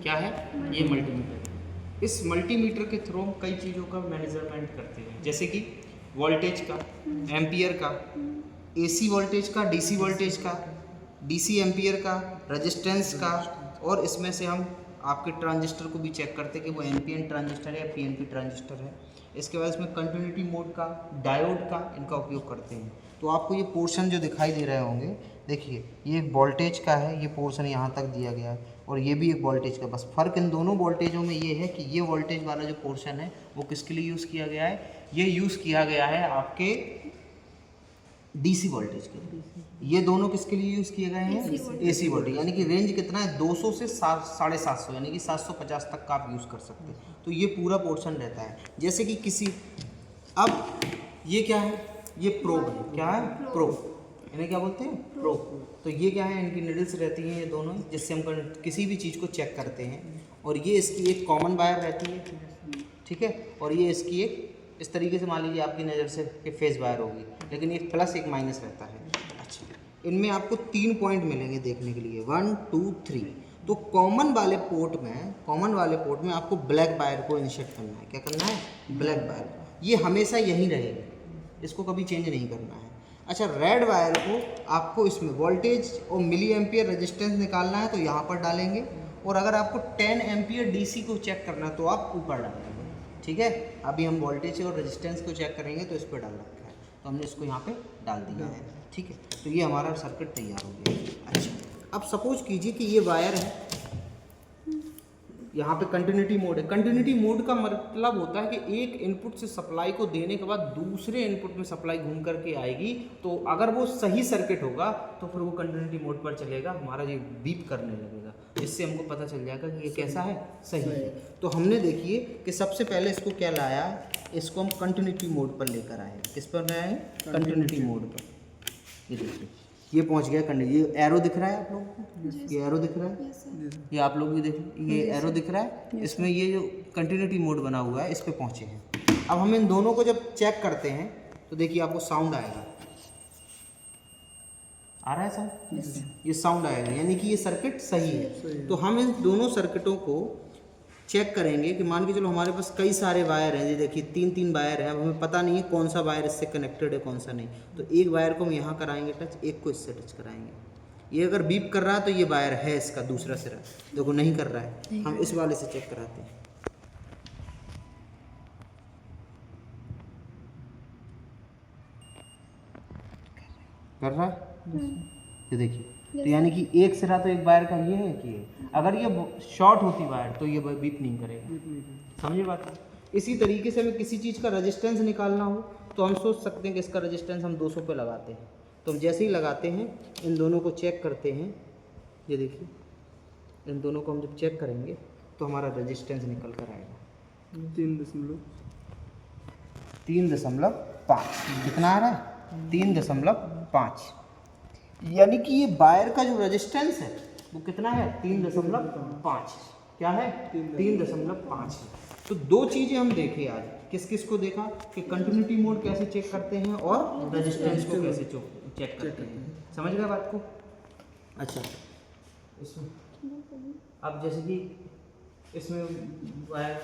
क्या है ये मल्टीमीटर। इस मल्टीमीटर के थ्रू हम कई चीज़ों का मेजरमेंट करते हैं, जैसे कि वोल्टेज का, एम्पियर का, एसी वोल्टेज का, डीसी वोल्टेज का, डीसी एम्पियर का, रेजिस्टेंस का, और इसमें से हम आपके ट्रांजिस्टर को भी चेक करते हैं कि वो एनपीएन ट्रांजिस्टर है या पीएनपी ट्रांजिस्टर है। इसके बाद इसमें कंटिन्यूटी मोड का, डायोड का, इनका उपयोग करते हैं। तो आपको ये पोर्शन जो दिखाई दे रहे होंगे, देखिए ये एक वोल्टेज का है, ये पोर्शन यहाँ तक दिया गया है, और ये भी एक वोल्टेज का। बस फ़र्क इन दोनों वोल्टेजों में ये है कि ये वोल्टेज वाला जो पोर्शन है वो किसके लिए यूज़ किया गया है, ये यूज़ किया गया है आपके डीसी वोल्टेज के लिए। ये दोनों किसके लिए यूज़ किए गए हैं, एसी वोल्टेज। यानी कि रेंज कितना है, 200 से 750, यानी कि 750 तक का आप यूज़ कर सकते हैं। तो ये पूरा पोर्शन रहता है। जैसे कि किसी, अब ये क्या है, ये प्रोब है, क्या है, प्रोब, इन्हें क्या बोलते हैं, प्रोब। तो ये क्या है, इनकी निडल्स रहती हैं ये दोनों, जिससे हम किसी भी चीज़ को चेक करते हैं। और ये इसकी एक कॉमन वायर रहती है, ठीक है, और ये इसकी एक, इस तरीके से मान लीजिए आपकी नज़र से कि फेज वायर होगी, लेकिन एक प्लस एक माइनस रहता है। अच्छा, इनमें आपको 3 पॉइंट मिलेंगे देखने के लिए, 1 2 3। तो कॉमन वाले पोर्ट में आपको ब्लैक वायर को इंसर्ट करना है। क्या करना है, ब्लैक वायर। ये हमेशा यहीं रहेगा, इसको कभी चेंज नहीं करना है। अच्छा, रेड वायर को आपको इसमें वोल्टेज और मिली एम्पियर रेजिस्टेंस निकालना है, तो यहाँ पर डालेंगे। और अगर आपको 10 एम्पियर डीसी को चेक करना है तो आप ऊपर डालेंगे, ठीक है। अभी हम वोल्टेज और रेजिस्टेंस को चेक करेंगे तो इस पर डाल रखा है, तो हमने इसको यहाँ पे डाल दिया है, ठीक है। तो ये हमारा सर्किट तैयार हो गया। अच्छा, अब सपोज कीजिए कि ये वायर है, यहाँ पे कंटिन्यूटी मोड है। कंटिन्यूटी मोड का मतलब होता है कि एक इनपुट से सप्लाई को देने के बाद दूसरे इनपुट में सप्लाई घूम करके आएगी। तो अगर वो सही सर्किट होगा तो फिर वो कंटिन्यूटी मोड पर चलेगा, हमारा ये बीप करने लगेगा। इससे हमको पता चल जाएगा कि ये कैसा है, सही है। तो हमने देखिए कि सबसे पहले इसको क्या लाया, इसको हम कंटिन्यूटी मोड पर लेकर आए। किस पर लाए हैं, कंटिन्यूटी मोड पर। ये देखिए ये पहुंच गया कंटिन्यू। ये एरो दिख रहा है आप लोगों को, ये एरो दिख रहा है, ये आप लोग भी देख, ये एरो दिख रहा है, इसमें ये जो कंटिन्यूटी मोड बना हुआ है इस पे पहुंचे हैं। अब हम इन दोनों को जब चेक करते हैं तो देखिए आपको साउंड आएगा, आ रहा है साउंड, ये साउंड आएगा, यानी कि ये सर्किट सही है। तो हम इन दोनों सर्किटों को चेक करेंगे कि मान के चलो हमारे पास कई सारे वायर हैं, ये देखिए 3 वायर हैं। अब हमें पता नहीं है कौन सा वायर इससे कनेक्टेड है, कौन सा नहीं। तो एक वायर को हम यहाँ कराएंगे टच, एक को इससे टच कराएंगे। ये अगर बीप कर रहा है तो ये वायर है इसका दूसरा सिरा, देखो नहीं कर रहा है, हम इस वाले से चेक कराते हैं। कर रहा है, ये देखिए। तो यानी कि एक सिरा तो एक वायर का ये है कि अगर ये शॉर्ट होती वायर तो ये बीप नहीं करेगा, समझे बात। इसी तरीके से हमें किसी चीज़ का रेजिस्टेंस निकालना हो तो हम सोच सकते हैं कि इसका रेजिस्टेंस हम 200 पे लगाते हैं। तो हम जैसे ही लगाते हैं इन दोनों को चेक करते हैं, ये देखिए इन दोनों को हम जब चेक करेंगे तो हमारा रेजिस्टेंस निकल कर आएगा 3.5। कितना आ रहा है, 3.5। यानी कि ये वायर का जो रेजिस्टेंस है वो कितना है, 3.5। क्या है, 3.5 है। तो 2 चीज़ें हम देखे आज, किस किस को देखा कि कंटिन्यूटी मोड कैसे चेक करते हैं और रेजिस्टेंस को कैसे चेक करते हैं। समझ गए बात को। अच्छा, इसमें अब जैसे कि इसमें वायर